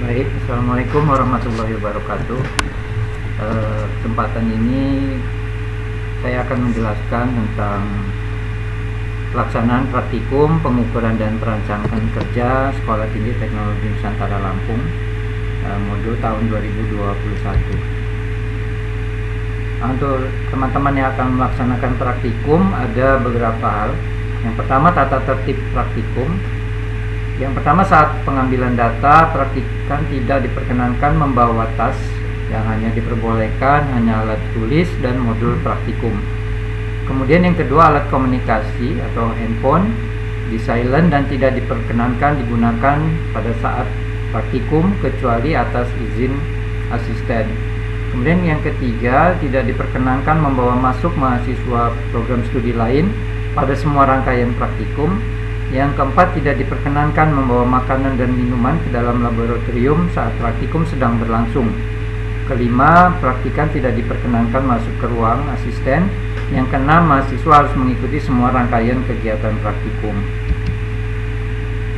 Baik, Assalamualaikum warahmatullahi wabarakatuh. Kesempatan ini saya akan menjelaskan tentang pelaksanaan praktikum pengukuran dan perancangan kerja Sekolah Tinggi Teknologi Nusantara Lampung, modul tahun 2021. Untuk teman-teman yang akan melaksanakan praktikum ada beberapa hal. Yang pertama, tata tertib praktikum. Yang pertama, saat pengambilan data, praktikan tidak diperkenankan membawa tas, yang hanya diperbolehkan hanya alat tulis dan modul praktikum. Kemudian yang kedua, alat komunikasi atau handphone di silent dan tidak diperkenankan digunakan pada saat praktikum kecuali atas izin asisten. Kemudian yang ketiga, tidak diperkenankan membawa masuk mahasiswa program studi lain pada semua rangkaian praktikum. Yang keempat, tidak diperkenankan membawa makanan dan minuman ke dalam laboratorium saat praktikum sedang berlangsung. Kelima, praktikan tidak diperkenankan masuk ke ruang asisten. Yang keenam, mahasiswa harus mengikuti semua rangkaian kegiatan praktikum.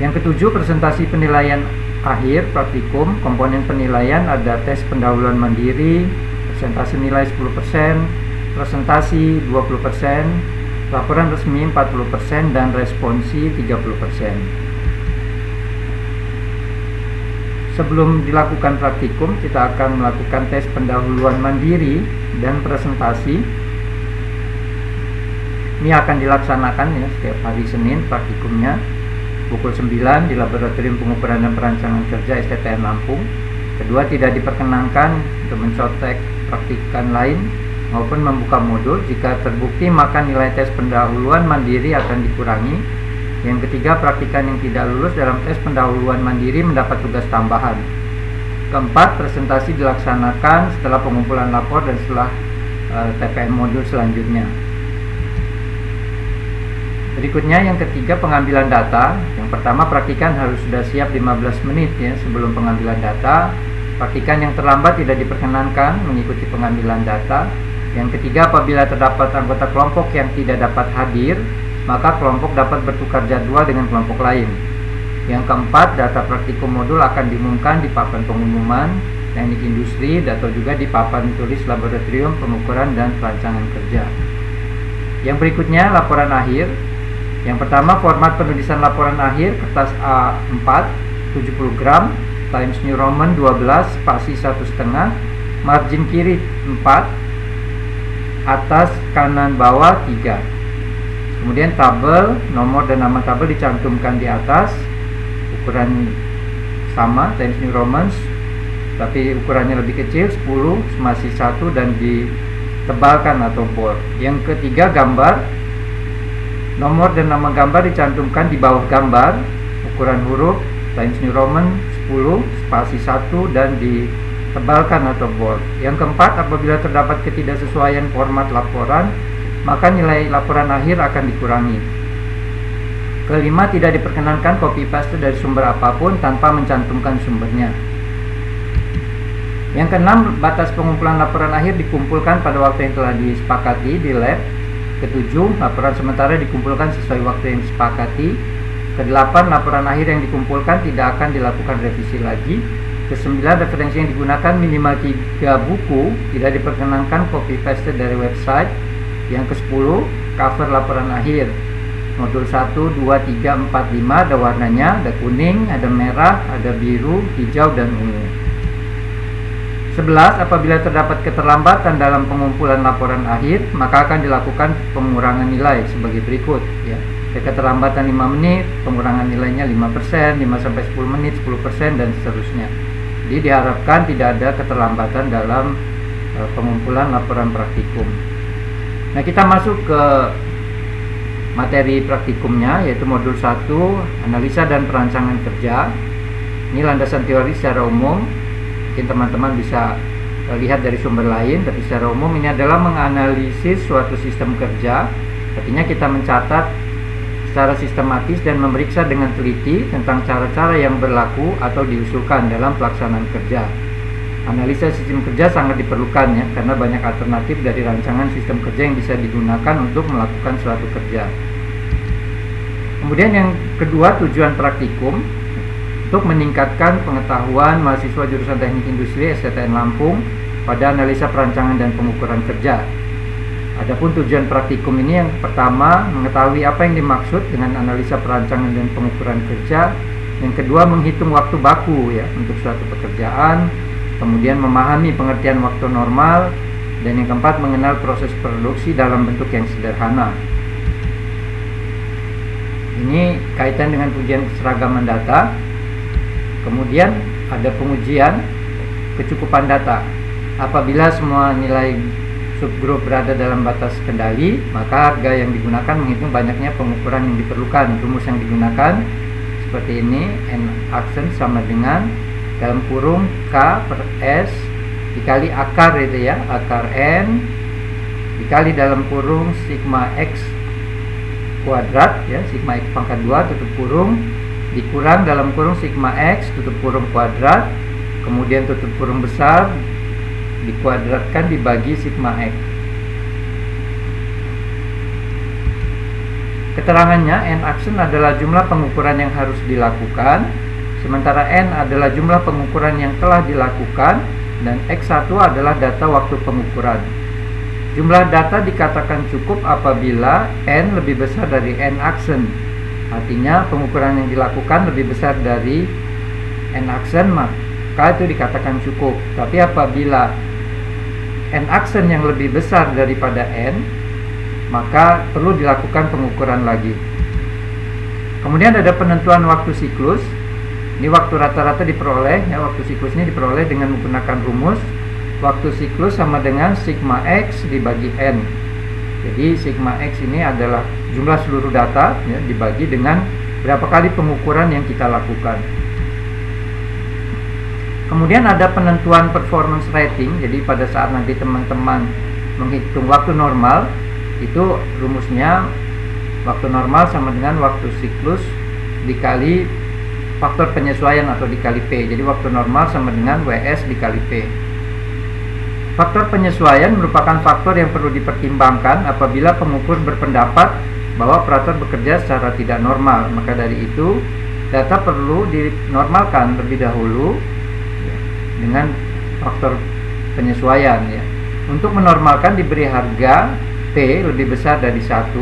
Yang ketujuh, presentasi penilaian akhir praktikum. Komponen penilaian ada tes pendahuluan mandiri, presentasi nilai 10%, presentasi 20%, laporan resmi 40% dan responsi 30%. Sebelum dilakukan praktikum, kita akan melakukan tes pendahuluan mandiri dan presentasi. Ini akan dilaksanakan setiap hari Senin praktikumnya pukul 9 di Laboratorium Pengukuran dan Perancangan Kerja STTN Lampung. Kedua, tidak diperkenankan untuk mencontek praktikan lain maupun membuka modul. Jika terbukti, maka nilai tes pendahuluan mandiri akan dikurangi. Yang ketiga, praktikan yang tidak lulus dalam tes pendahuluan mandiri mendapat tugas tambahan. Keempat, presentasi dilaksanakan setelah pengumpulan lapor dan setelah TPM modul selanjutnya. Berikutnya yang ketiga, pengambilan data. Yang pertama, praktikan harus sudah siap 15 menit sebelum pengambilan data. Praktikan yang terlambat tidak diperkenankan mengikuti pengambilan data. Yang ketiga, apabila terdapat anggota kelompok yang tidak dapat hadir, maka kelompok dapat bertukar jadwal dengan kelompok lain. Yang keempat, data praktikum modul akan diumumkan di papan pengumuman teknik industri atau juga di papan tulis Laboratorium Pengukuran dan Perancangan Kerja. Yang berikutnya, laporan akhir. Yang pertama, format penulisan laporan akhir kertas A4 70 gram Times New Roman 12 spasi 1,5, margin kiri 4, atas kanan bawah 3. Kemudian tabel, nomor dan nama tabel dicantumkan di atas, ukuran sama Times New Roman, tapi ukurannya lebih kecil 10 spasi 1 dan ditebalkan atau bold. Yang ketiga, gambar, nomor dan nama gambar dicantumkan di bawah gambar, ukuran huruf Times New Roman 10 spasi 1 dan ditebalkan atau bold. Yang keempat, apabila terdapat ketidaksesuaian format laporan, maka nilai laporan akhir akan dikurangi. Kelima, tidak diperkenankan copy paste dari sumber apapun tanpa mencantumkan sumbernya. Yang keenam, batas pengumpulan laporan akhir dikumpulkan pada waktu yang telah disepakati di lab. Ketujuh, laporan sementara dikumpulkan sesuai waktu yang disepakati. Kedelapan, laporan akhir yang dikumpulkan tidak akan dilakukan revisi lagi. Kesembilan, referensi yang digunakan minimal 3 buku, tidak diperkenankan copy paste dari website. Yang ke-10, cover laporan akhir. Modul 1, 2, 3, 4, 5 ada warnanya, ada kuning, ada merah, ada biru, hijau, dan ungu. 11, apabila terdapat keterlambatan dalam pengumpulan laporan akhir, maka akan dilakukan pengurangan nilai sebagai berikut keterlambatan 5 menit, pengurangan nilainya 5%, 5-10 menit 10%, dan seterusnya. Jadi diharapkan tidak ada keterlambatan dalam pengumpulan laporan praktikum. Nah, kita masuk ke materi praktikumnya, yaitu modul 1, analisa dan perancangan kerja. Ini landasan teori secara umum. Mungkin teman-teman bisa lihat dari sumber lain, tapi secara umum ini adalah menganalisis suatu sistem kerja. Artinya kita mencatat secara sistematis dan memeriksa dengan teliti tentang cara-cara yang berlaku atau diusulkan dalam pelaksanaan kerja. Analisa sistem kerja sangat diperlukan karena banyak alternatif dari rancangan sistem kerja yang bisa digunakan untuk melakukan suatu kerja. Kemudian yang kedua, tujuan praktikum. untuk meningkatkan pengetahuan mahasiswa jurusan Teknik Industri STTN Lampung pada analisa perancangan dan pengukuran kerja. Adapun tujuan praktikum ini yang pertama, mengetahui apa yang dimaksud dengan analisa perancangan dan pengukuran kerja. Yang kedua, menghitung waktu baku ya untuk suatu pekerjaan. Kemudian memahami pengertian waktu normal. Dan yang keempat, mengenal proses produksi dalam bentuk yang sederhana. Ini kaitan dengan ujian keseragaman data. Kemudian ada pengujian kecukupan data. Apabila semua nilai subgrup berada dalam batas kendali, maka harga yang digunakan menghitung banyaknya pengukuran yang diperlukan. Rumus yang digunakan seperti ini, N-aksen sama dengan dalam kurung K per S dikali akar itu ya, akar N dikali dalam kurung sigma X kuadrat ya, sigma X pangkat 2 tutup kurung dikurang dalam kurung sigma X tutup kurung kuadrat, kemudian tutup kurung besar dikuadratkan dibagi sigma X. Keterangannya, N-aksen adalah jumlah pengukuran yang harus dilakukan, sementara N adalah jumlah pengukuran yang telah dilakukan, dan X1 adalah data waktu pengukuran. Jumlah data dikatakan cukup apabila N lebih besar dari N-aksen. Artinya pengukuran yang dilakukan lebih besar dari N-aksen, maka itu dikatakan cukup. Tapi apabila N-aksen yang lebih besar daripada N, maka perlu dilakukan pengukuran lagi. Kemudian ada penentuan waktu siklus. Ini waktu rata-rata diperoleh ya, waktu siklus ini diperoleh dengan menggunakan rumus waktu siklus sama dengan sigma X dibagi N. Jadi sigma X ini adalah jumlah seluruh data ya, dibagi dengan berapa kali pengukuran yang kita lakukan. Kemudian ada penentuan performance rating. Jadi pada saat nanti teman-teman menghitung waktu normal, itu rumusnya waktu normal sama dengan waktu siklus dikali faktor penyesuaian atau dikali P. Jadi waktu normal sama dengan WS dikali P. Faktor penyesuaian merupakan faktor yang perlu dipertimbangkan apabila pengukur berpendapat bahwa operator bekerja secara tidak normal. Maka dari itu data perlu dinormalkan terlebih dahulu dengan faktor penyesuaian ya. Untuk menormalkan diberi harga P lebih besar dari 1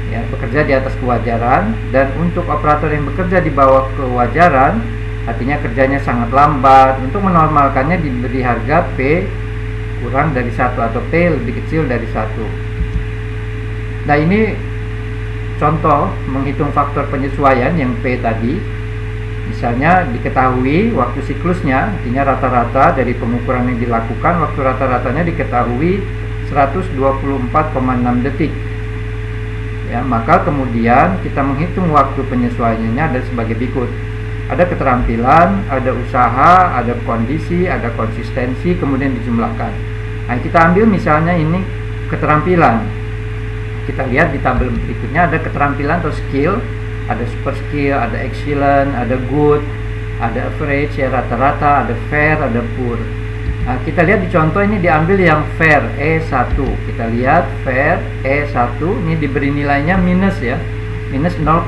ya, bekerja di atas kewajaran, dan untuk operator yang bekerja di bawah kewajaran artinya kerjanya sangat lambat, untuk menormalkannya diberi harga P kurang dari 1 atau P lebih kecil dari 1. Nah, ini contoh menghitung faktor penyesuaian yang P tadi. Misalnya diketahui waktu siklusnya, artinya rata-rata dari pengukuran yang dilakukan, waktu rata-ratanya diketahui 124,6 detik. Ya, maka kemudian kita menghitung waktu penyesuaiannya ada sebagai berikut. Ada keterampilan, ada usaha, ada kondisi, ada konsistensi, kemudian dijumlahkan. Nah, kita ambil misalnya ini keterampilan. Kita lihat di tabel berikutnya ada keterampilan atau skill. Ada super skill, ada excellent, ada good, ada average ya, rata-rata, ada fair, ada poor. Nah, kita lihat di contoh ini diambil yang fair E1. Kita lihat fair E1 ini diberi nilainya minus ya, minus 0,05.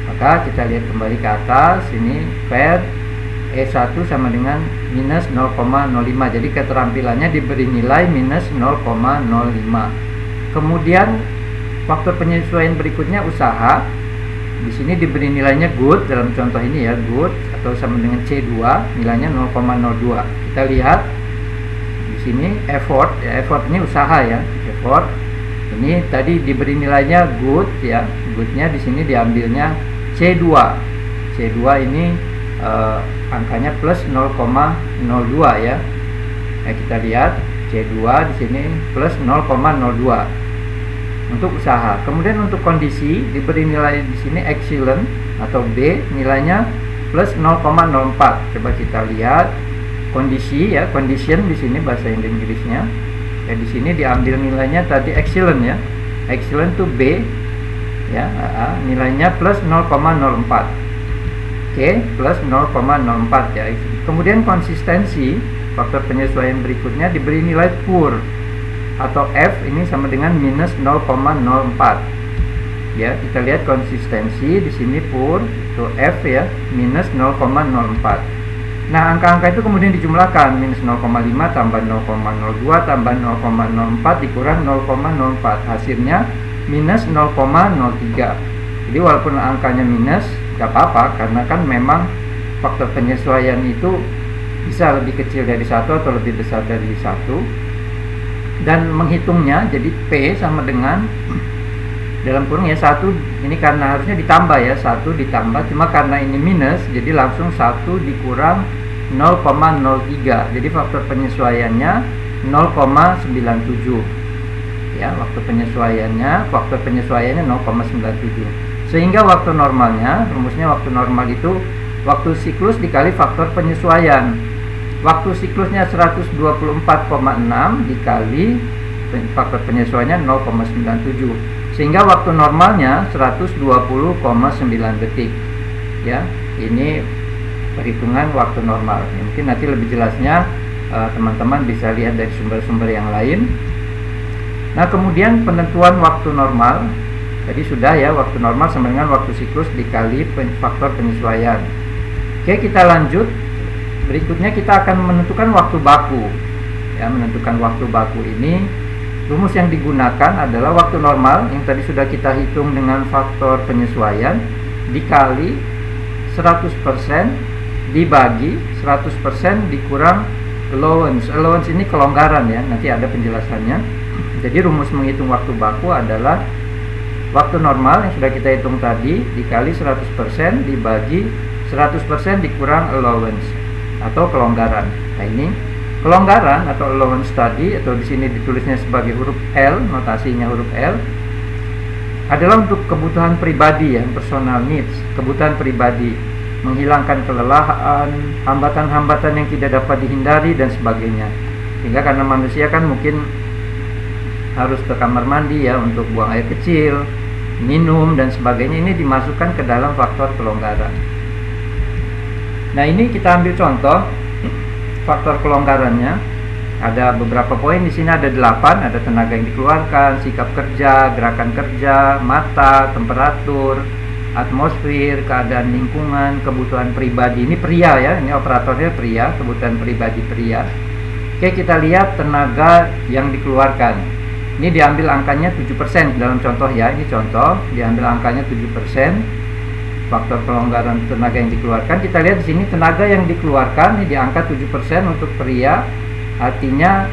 Maka kita lihat kembali ke atas, ini fair E1 sama dengan minus 0,05. Jadi keterampilannya diberi nilai minus 0,05. Kemudian faktor penyesuaian berikutnya usaha. Di sini diberi nilainya good dalam contoh ini ya, good atau sama dengan C2, nilainya 0,02. Kita lihat di sini effort ya, effort ini usaha ya, effort. Ini tadi diberi nilainya good ya, goodnya di sini diambilnya C2. C2 ini angkanya plus 0,02 ya. Nah, kita lihat C2 di sini plus 0,02. Untuk usaha. Kemudian untuk kondisi diberi nilai di sini excellent atau B, nilainya plus 0,04. Coba kita lihat kondisi ya, condition di sini bahasa Inggrisnya. Ya, di sini diambil nilainya tadi excellent ya. Excellent to B ya, nilainya plus 0,04. Oke, plus 0,04 ya. Kemudian konsistensi, faktor penyesuaian berikutnya diberi nilai poor atau F, ini sama dengan minus 0,04. ya. Kita lihat konsistensi di sini pur itu F ya, minus 0,04. Nah, angka-angka itu kemudian dijumlahkan, minus 0,5 tambah 0,02 tambah 0,04 dikurang 0,04, hasilnya minus 0,03. Jadi walaupun angkanya minus gak apa-apa, karena kan memang faktor penyesuaian itu bisa lebih kecil dari 1 atau lebih besar dari 1. Dan menghitungnya jadi P sama dengan dalam kurung ya 1, ini karena harusnya ditambah ya, 1 ditambah, cuma karena ini minus jadi langsung 1 dikurang 0,03. Jadi faktor penyesuaiannya 0,97 ya, faktor penyesuaiannya 0,97. Sehingga waktu normalnya, rumusnya waktu normal itu waktu siklus dikali faktor penyesuaian. Waktu siklusnya 124,6 dikali faktor penyesuaiannya 0,97, sehingga waktu normalnya 120,9 detik ya. Ini perhitungan waktu normal. Mungkin nanti lebih jelasnya teman-teman bisa lihat dari sumber-sumber yang lain. Nah, kemudian penentuan waktu normal tadi sudah ya, waktu normal sama dengan waktu siklus dikali faktor penyesuaian. Oke, kita lanjut. Berikutnya kita akan menentukan waktu baku ya. Menentukan waktu baku ini, rumus yang digunakan adalah waktu normal yang tadi sudah kita hitung dengan faktor penyesuaian dikali 100% dibagi 100% dikurang allowance. Allowance ini kelonggaran ya, nanti ada penjelasannya. Jadi rumus menghitung waktu baku adalah waktu normal yang sudah kita hitung tadi dikali 100% dibagi 100% dikurang allowance atau kelonggaran. Nah, ini kelonggaran atau allowance tadi, atau di sini ditulisnya sebagai huruf L, notasinya huruf L, adalah untuk kebutuhan pribadi ya, personal needs, kebutuhan pribadi, menghilangkan kelelahan, hambatan-hambatan yang tidak dapat dihindari dan sebagainya. Sehingga karena manusia kan mungkin harus ke kamar mandi ya untuk buang air kecil, minum dan sebagainya, ini dimasukkan ke dalam faktor kelonggaran. Nah, ini kita ambil contoh faktor kelonggarannya. Ada beberapa poin di sini, ada 8, ada tenaga yang dikeluarkan, sikap kerja, gerakan kerja, mata, temperatur, atmosfer, keadaan lingkungan, kebutuhan pribadi. Ini pria ya, ini operatornya pria, kebutuhan pribadi pria. Oke, kita lihat tenaga yang dikeluarkan. Ini diambil angkanya 7% dalam contoh ya, ini contoh, diambil angkanya 7%. Faktor pelonggaran tenaga yang dikeluarkan, kita lihat di sini tenaga yang dikeluarkan ini di angka 7% untuk pria, artinya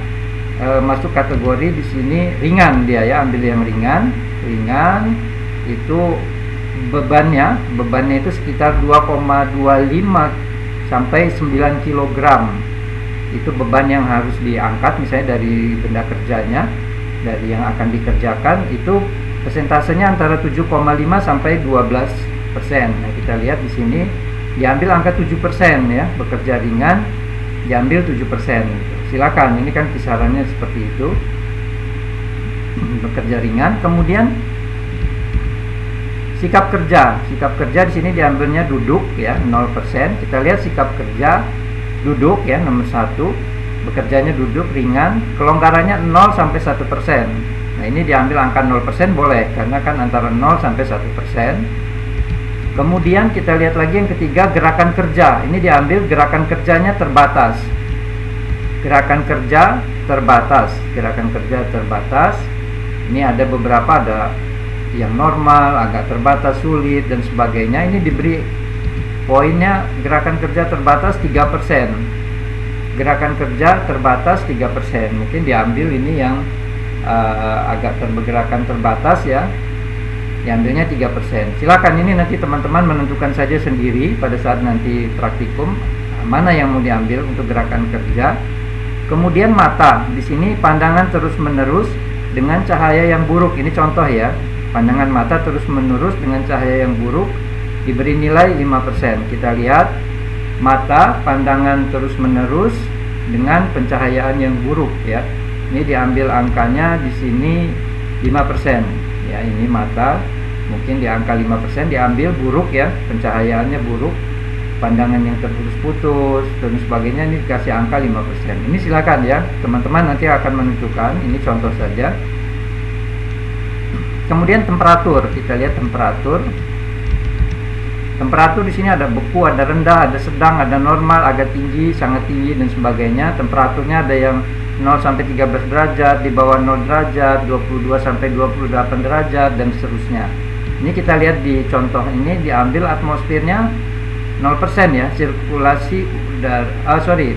masuk kategori di sini ringan dia ya, ambil yang ringan. Ringan itu bebannya itu sekitar 2,25 sampai 9 kg. Itu beban yang harus diangkat misalnya dari benda kerjanya, dari yang akan dikerjakan, itu persentasenya antara 7,5 sampai 12%. Nah, kita lihat di sini diambil angka 7% ya, bekerja ringan diambil 7%. Silakan, ini kan kisarannya seperti itu. Bekerja ringan. Kemudian sikap kerja di sini diambilnya duduk ya, 0%. Kita lihat sikap kerja duduk ya, nomor 1. Bekerjanya duduk ringan, kelonggarannya 0 sampai 1%. Nah, ini diambil angka 0% boleh, karena kan antara 0 sampai 1%. Kemudian kita lihat lagi yang ketiga, gerakan kerja. Ini diambil gerakan kerjanya terbatas. Gerakan kerja terbatas. Ini ada beberapa, ada yang normal, agak terbatas, sulit dan sebagainya. Ini diberi poinnya gerakan kerja terbatas 3%. Gerakan kerja terbatas 3%. Mungkin diambil ini yang agak bergerakan terbatas ya. Diambilnya 3%. Silakan, ini nanti teman-teman menentukan saja sendiri pada saat nanti praktikum mana yang mau diambil untuk gerakan kerja. Kemudian mata, di sini pandangan terus-menerus dengan cahaya yang buruk. Ini contoh ya, pandangan mata terus-menerus dengan cahaya yang buruk diberi nilai 5%. Kita lihat mata, pandangan terus-menerus dengan pencahayaan yang buruk ya. Ini diambil angkanya di sini 5%. Ya, ini mata mungkin di angka 5%, diambil buruk ya, pencahayaannya buruk, pandangan yang terputus-putus dan sebagainya, ini dikasih angka 5%. Ini silakan ya, teman-teman nanti akan menentukan, ini contoh saja. Kemudian temperatur, kita lihat temperatur. Temperatur di sini ada beku, ada rendah, ada sedang, ada normal, agak tinggi, sangat tinggi dan sebagainya. Temperaturnya ada yang 0 sampai 13 derajat, di bawah 0 derajat, 22 sampai 28 derajat dan seterusnya. Ini kita lihat di contoh ini diambil atmosfernya 0% ya, sirkulasi udara,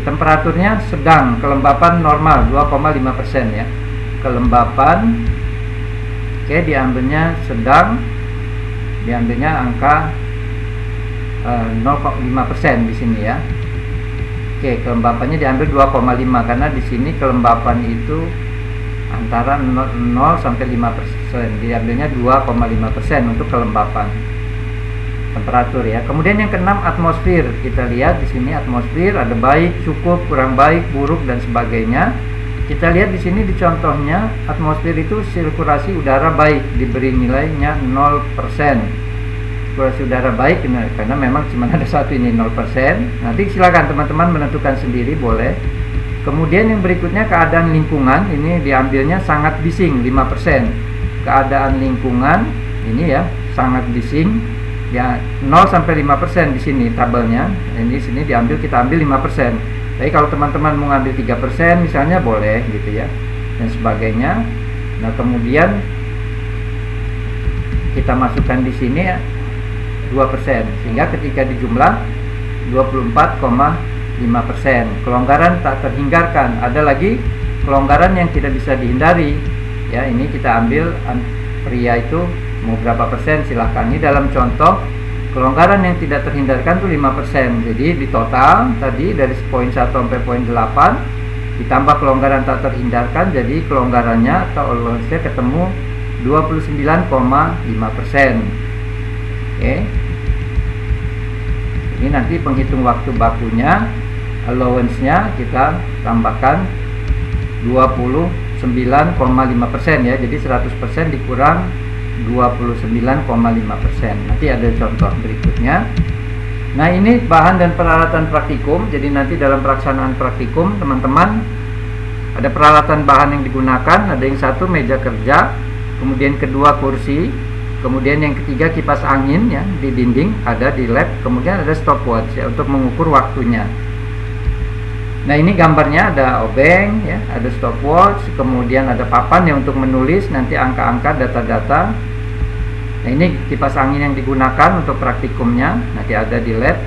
temperaturnya sedang, kelembapan normal 2,5% ya. Kelembapan diambilnya sedang, diambilnya angka 0,5% di sini ya. Kelembapannya diambil 2,5 karena di sini kelembapan itu antara 0 sampai 5%. Diambilnya 2,5% untuk kelembapan temperatur ya. Kemudian yang keenam, atmosfer. Kita lihat di sini atmosfer ada baik, cukup, kurang baik, buruk dan sebagainya. Kita lihat di sini di contohnya atmosfer itu sirkulasi udara baik, diberi nilainya 0%. Sirkulasi udara baik karena memang cuma ada satu ini 0%. Nanti silakan teman-teman menentukan sendiri, boleh. Kemudian yang berikutnya keadaan lingkungan, ini diambilnya sangat bising 5%. Keadaan lingkungan ini ya sangat bising ya, 0 sampai 5% di sini tabelnya. Ini sini diambil, kita ambil 5%. Tapi kalau teman-teman mau ngambil 3% misalnya boleh gitu ya, dan sebagainya. Nah, kemudian kita masukkan di sini 2%, sehingga ketika dijumlah 24,5%. Kelonggaran tak terhindarkan. Ada lagi kelonggaran yang tidak bisa dihindari. Ya, ini kita ambil pria itu mau berapa persen silahkan. Ini dalam contoh kelonggaran yang tidak terhindarkan itu 5%. Jadi di total tadi dari poin 1 sampai poin 8 ditambah kelonggaran tak terhindarkan, jadi kelonggarannya atau allowance-nya ketemu 29,5%. Ini nanti penghitung waktu bakunya, allowance-nya kita tambahkan 29,5% ya. Jadi 100% dikurang 29,5%. Nanti ada contoh berikutnya. Nah, ini bahan dan peralatan praktikum. Jadi nanti dalam pelaksanaan praktikum teman-teman ada peralatan bahan yang digunakan. Ada yang satu meja kerja, kemudian kedua kursi, kemudian yang ketiga kipas angin ya di dinding ada di lab, kemudian ada stopwatch ya untuk mengukur waktunya. Nah, ini gambarnya ada obeng ya, ada stopwatch, kemudian ada papan yang untuk menulis nanti angka-angka, data-data. Nah, ini kipas angin yang digunakan untuk praktikumnya, nanti ada di lab.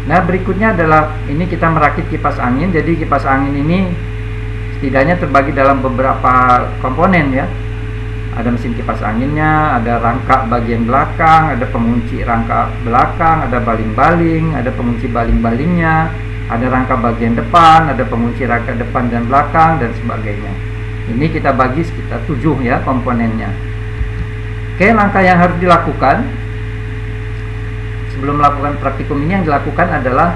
Nah, berikutnya adalah ini kita merakit kipas angin. Jadi kipas angin ini setidaknya terbagi dalam beberapa komponen ya. Ada mesin kipas anginnya, ada rangka bagian belakang, ada pengunci rangka belakang, ada baling-baling, ada pengunci baling-balingnya, ada rangka bagian depan, ada pengunci rangka depan dan belakang dan sebagainya. Ini kita bagi sekitar 7 ya komponennya. Oke, langkah yang harus dilakukan sebelum melakukan praktikum ini, yang dilakukan adalah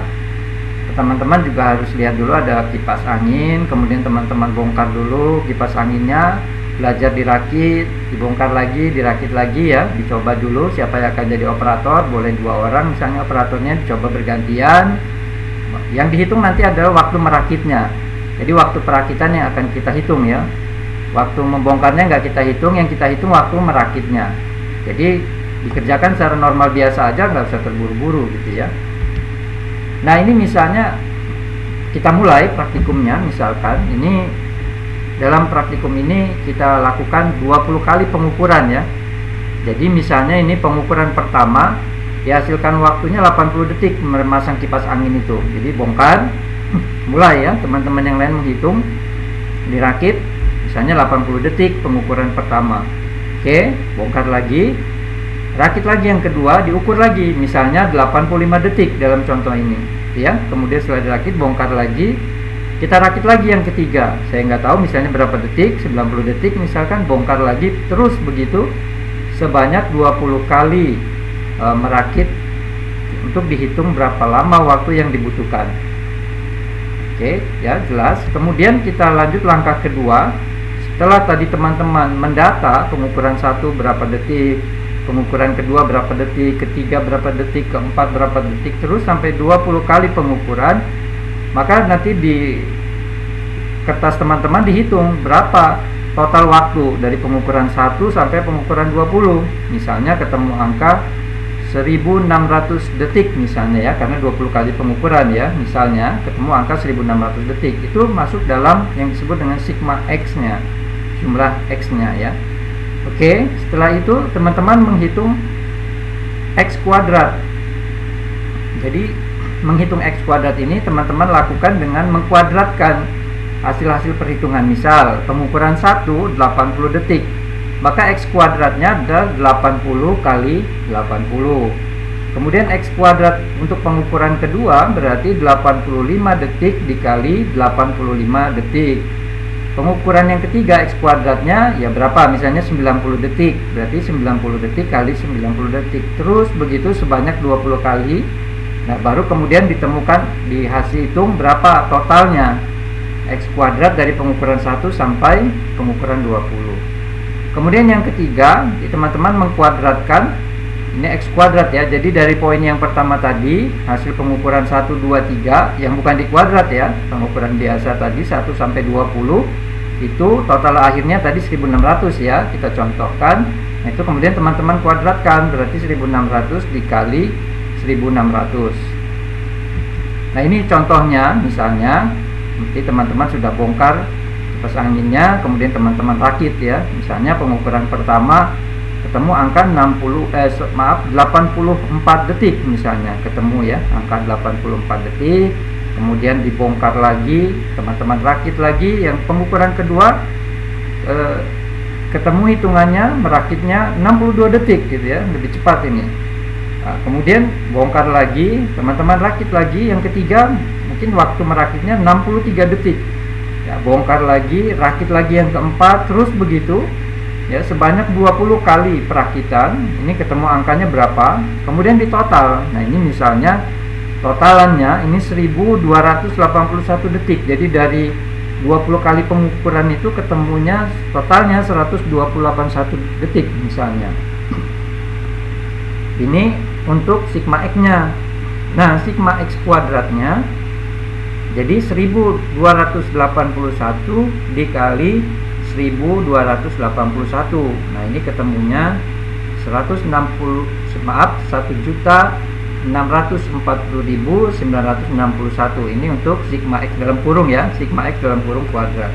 teman-teman juga harus lihat dulu ada kipas angin, kemudian teman-teman bongkar dulu kipas anginnya, belajar dirakit, dibongkar lagi, dirakit lagi ya, dicoba dulu siapa yang akan jadi operator, boleh 2 orang misalnya operatornya, dicoba bergantian. Yang dihitung nanti adalah waktu merakitnya. Jadi waktu perakitan yang akan kita hitung ya. Waktu membongkarnya nggak kita hitung, yang kita hitung waktu merakitnya. Jadi dikerjakan secara normal biasa aja, nggak usah terburu-buru gitu ya. Nah, ini misalnya kita mulai praktikumnya, misalkan ini dalam praktikum ini kita lakukan 20 kali pengukuran ya. Jadi misalnya ini pengukuran pertama dihasilkan waktunya 80 detik memasang kipas angin itu. Jadi bongkar, mulai ya, teman-teman yang lain menghitung, dirakit misalnya 80 detik pengukuran pertama. Oke, bongkar lagi, rakit lagi yang kedua, diukur lagi misalnya 85 detik dalam contoh ini ya. Kemudian setelah dirakit bongkar lagi, kita rakit lagi yang ketiga, saya nggak tahu misalnya berapa detik, 90 detik misalkan, bongkar lagi, terus begitu sebanyak 20 kali merakit untuk dihitung berapa lama waktu yang dibutuhkan. Oke ya, jelas. Kemudian kita lanjut langkah kedua. Setelah tadi teman-teman mendata pengukuran 1 berapa detik, pengukuran kedua berapa detik, ketiga berapa detik, keempat berapa detik, terus sampai 20 kali pengukuran, maka nanti di kertas teman-teman dihitung berapa total waktu dari pengukuran 1 sampai pengukuran 20. Misalnya ketemu angka 1600 detik misalnya ya, karena 20 kali pengukuran ya, misalnya ketemu angka 1600 detik. Itu masuk dalam yang disebut dengan sigma X-nya, jumlah X-nya ya. Oke, setelah itu teman-teman menghitung X kuadrat. Jadi menghitung X kuadrat ini teman-teman lakukan dengan mengkuadratkan hasil-hasil perhitungan. Misal pengukuran 1 80 detik, maka X kuadratnya ada 80 kali 80. Kemudian X kuadrat untuk pengukuran kedua berarti 85 detik dikali 85 detik. Pengukuran yang ketiga X kuadratnya ya berapa? Misalnya 90 detik, berarti 90 detik kali 90 detik. Terus begitu sebanyak 20 kali. Nah, baru kemudian ditemukan di hasil hitung berapa totalnya X kuadrat dari pengukuran 1 sampai pengukuran 20. Kemudian yang ketiga, teman-teman mengkuadratkan ini X kuadrat ya. Jadi dari poin yang pertama tadi, hasil pengukuran 1, 2, 3 yang bukan di kuadrat ya, pengukuran biasa tadi 1 sampai 20, itu total akhirnya tadi 1600 ya, kita contohkan. Nah, itu kemudian teman-teman kuadratkan, berarti 1600 dikali 1600. Nah, ini contohnya misalnya nanti teman-teman sudah bongkar kipas anginnya, kemudian teman-teman rakit ya. Misalnya pengukuran pertama ketemu angka 84 detik misalnya, ketemu ya angka 84 detik. Kemudian dibongkar lagi, teman-teman rakit lagi. Yang pengukuran kedua ketemu hitungannya merakitnya 62 detik gitu ya, lebih cepat ini. Nah, kemudian bongkar lagi, teman-teman rakit lagi. Yang ketiga mungkin waktu merakitnya 63 detik ya, bongkar lagi, rakit lagi yang keempat, terus begitu ya, sebanyak 20 kali perakitan. Ini ketemu angkanya berapa, kemudian ditotal. Nah, ini misalnya totalannya ini 1281 detik. Jadi dari 20 kali pengukuran itu ketemunya totalnya 128 detik misalnya. Ini untuk sigma X-nya. Nah, sigma X kuadratnya jadi 1281 dikali 1281. Nah, ini ketemunya 1.640.961. Ini untuk sigma X dalam kurung ya, sigma X dalam kurung kuadrat.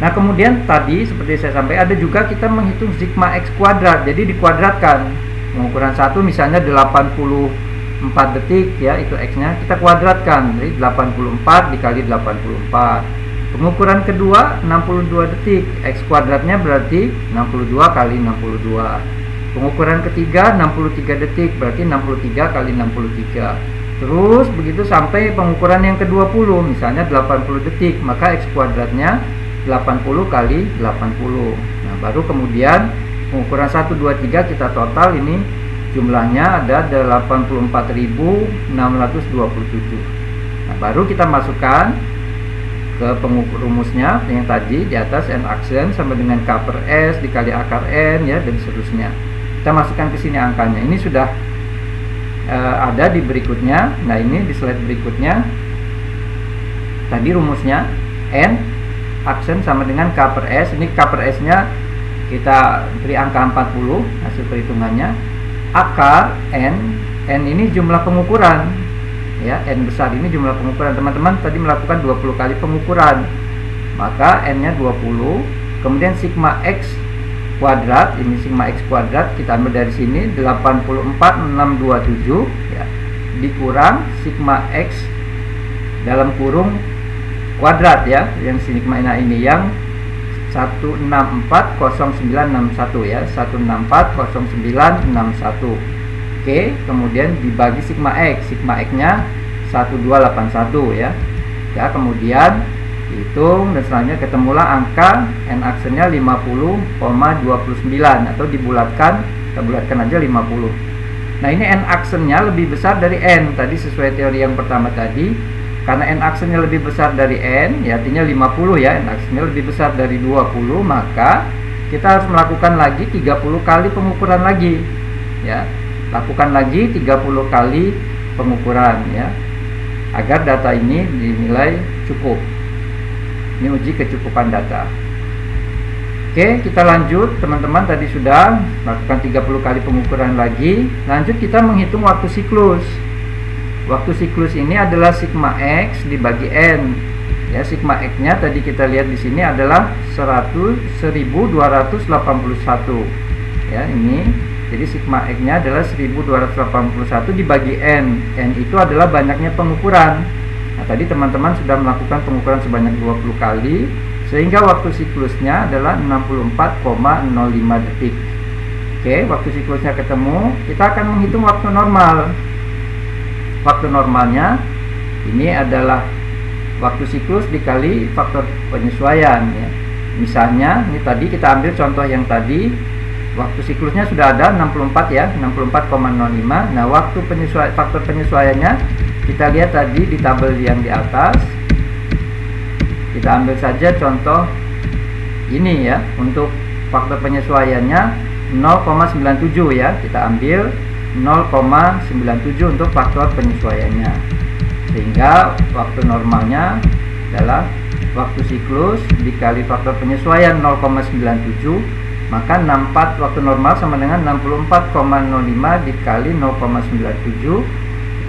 Nah, kemudian tadi seperti saya sampaikan ada juga kita menghitung sigma X kuadrat. Jadi dikuadratkan. Pengukuran 1 misalnya 84 detik ya, itu X-nya kita kuadratkan. Jadi 84 dikali 84. Pengukuran kedua 62 detik, X kuadratnya berarti 62 kali 62. Pengukuran ketiga 63 detik, berarti 63 kali 63. Terus begitu sampai pengukuran yang ke-20, misalnya 80 detik, maka X kuadratnya 80 kali 80. Nah, baru kemudian pengukuran 1, 2, 3 kita total ini jumlahnya ada 84.627. Nah, baru kita masukkan ke pengukur rumusnya yang tadi di atas, N aksen sama dengan K per S dikali akar N ya, dan seterusnya. Kita masukkan ke sini angkanya. Ini sudah ada di berikutnya. Nah, ini di slide berikutnya tadi rumusnya N aksen sama dengan K per S. Ini K per S nya kita beri angka 40 hasil perhitungannya. Akar N ini jumlah pengukuran ya, N besar ini jumlah pengukuran. Teman-teman tadi melakukan 20 kali pengukuran, maka N nya 20. Kemudian sigma X kuadrat, ini sigma X kuadrat kita ambil dari sini 84.627 ya, dikurang sigma X dalam kurung kuadrat ya, yang sigma ini yang 1640961 ya, 1640961. Oke, kemudian dibagi sigma X nya 1281 ya. Ya, kemudian hitung dan selanjutnya ketemulah angka N aksennya 50,29 atau dibulatkan, kita bulatkan aja 50. Nah, ini N aksennya lebih besar dari N tadi sesuai teori yang pertama tadi. Karena N aksennya lebih besar dari N, ya artinya 50 ya, N aksennya lebih besar dari 20, maka kita harus melakukan lagi 30 kali pengukuran lagi ya. Lakukan lagi 30 kali pengukuran ya, agar data ini dinilai cukup. Ini uji kecukupan data. Oke, kita lanjut teman-teman. Tadi sudah lakukan 30 kali pengukuran lagi. Lanjut kita menghitung waktu siklus. Waktu siklus ini adalah sigma X dibagi N. Ya, sigma X-nya tadi kita lihat di sini adalah 1281. Ya, ini. Jadi sigma X-nya adalah 1281 dibagi N. N itu adalah banyaknya pengukuran. Nah, tadi teman-teman sudah melakukan pengukuran sebanyak 20 kali, sehingga waktu siklusnya adalah 64,05 detik. Oke, waktu siklusnya ketemu, kita akan menghitung waktu normal. Waktu normalnya ini adalah waktu siklus dikali faktor penyesuaian ya. Misalnya, ini tadi kita ambil contoh yang tadi, waktu siklusnya sudah ada 64 ya, 64,05. Nah, waktu faktor penyesuaiannya kita lihat tadi di tabel yang di atas. Kita ambil saja contoh ini ya, untuk faktor penyesuaiannya 0,97 ya. Kita ambil 0,97 untuk faktor penyesuaiannya. Sehingga waktu normalnya adalah waktu siklus dikali faktor penyesuaian 0,97, maka 64 waktu normal sama dengan 64,05 dikali 0,97,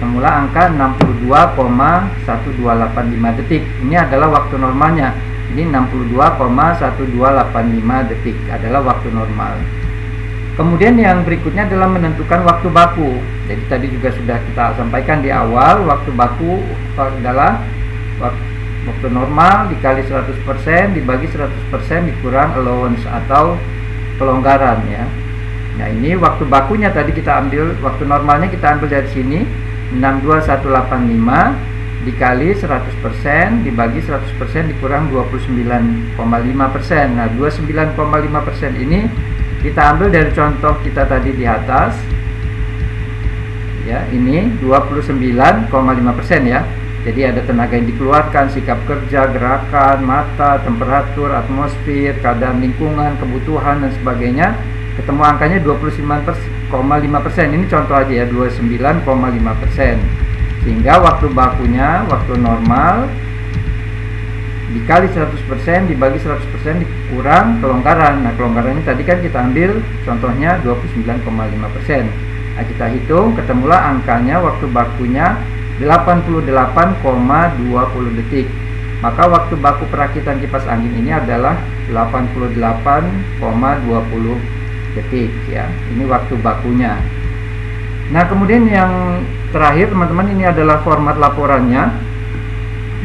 ketemulah angka 62,1285 detik. Ini adalah waktu normalnya. Ini 62,1285 detik adalah waktu normal. Kemudian yang berikutnya adalah menentukan waktu baku. Jadi tadi juga sudah kita sampaikan di awal, waktu baku adalah waktu normal dikali 100% dibagi 100% dikurang allowance atau pelonggaran ya. Nah, ini waktu bakunya tadi kita ambil, waktu normalnya kita ambil dari sini 62185 dikali 100% dibagi 100% dikurang 29,5%. Nah, 29,5% ini kita ambil dari contoh kita tadi di atas ya, ini 29,5% ya. Jadi ada tenaga yang dikeluarkan, sikap kerja, gerakan, mata, temperatur, atmosfer, keadaan lingkungan, kebutuhan dan sebagainya. Ketemu angkanya 29,5%. Ini contoh aja ya, 29,5%. Sehingga waktu bakunya, waktu normal dikali 100% dibagi 100% dikurang kelonggaran. Nah, kelonggarannya tadi kan kita ambil contohnya 29,5%. Nah, kita hitung, ketemulah angkanya waktu bakunya 88,20 detik. Maka waktu baku perakitan kipas angin ini adalah 88,20 detik ya. Ini waktu bakunya. Nah, kemudian yang terakhir teman-teman, ini adalah format laporannya.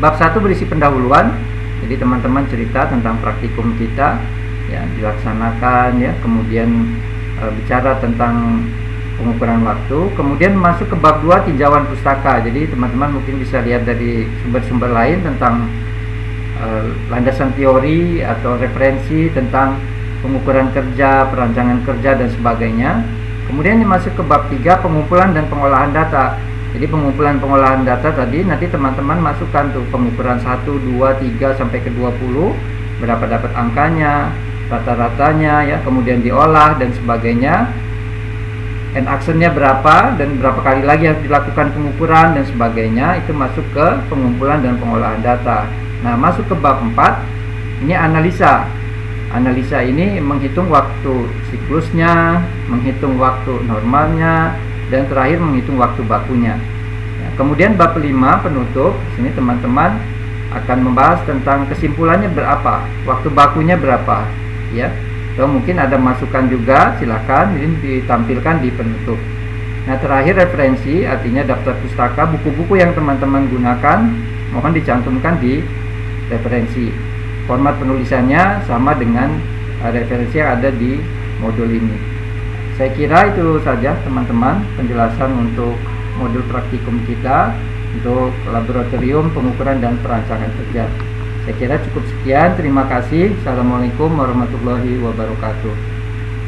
Bab 1 berisi pendahuluan. Jadi teman-teman cerita tentang praktikum kita ya, dilaksanakan ya, kemudian bicara tentang pengukuran waktu. Kemudian masuk ke bab 2 tinjauan pustaka. Jadi teman-teman mungkin bisa lihat dari sumber-sumber lain tentang landasan teori atau referensi tentang pengukuran kerja, perancangan kerja dan sebagainya. Kemudian masuk ke bab 3 pengumpulan dan pengolahan data. Jadi pengumpulan pengolahan data tadi nanti teman-teman masukkan tuh pengukuran 1, 2, 3 sampai ke 20, berapa dapat angkanya, rata-ratanya ya, kemudian diolah dan sebagainya. And actionnya berapa dan berapa kali lagi harus dilakukan pengukuran dan sebagainya, itu masuk ke pengumpulan dan pengolahan data. Nah, masuk ke bab 4 ini analisa. Analisa ini menghitung waktu siklusnya, menghitung waktu normalnya, dan terakhir menghitung waktu bakunya ya. Kemudian bab 5 penutup. Sini teman-teman akan membahas tentang kesimpulannya berapa, waktu bakunya berapa ya. Atau mungkin ada masukan juga, silakan ini ditampilkan di penutup. Nah, terakhir referensi, artinya daftar pustaka, buku-buku yang teman-teman gunakan mohon dicantumkan di referensi. Format penulisannya sama dengan referensi yang ada di modul ini. Saya kira itu saja teman-teman penjelasan untuk modul praktikum kita untuk laboratorium pengukuran dan perancangan kerja. Saya kira cukup sekian. Terima kasih. Assalamualaikum warahmatullahi wabarakatuh.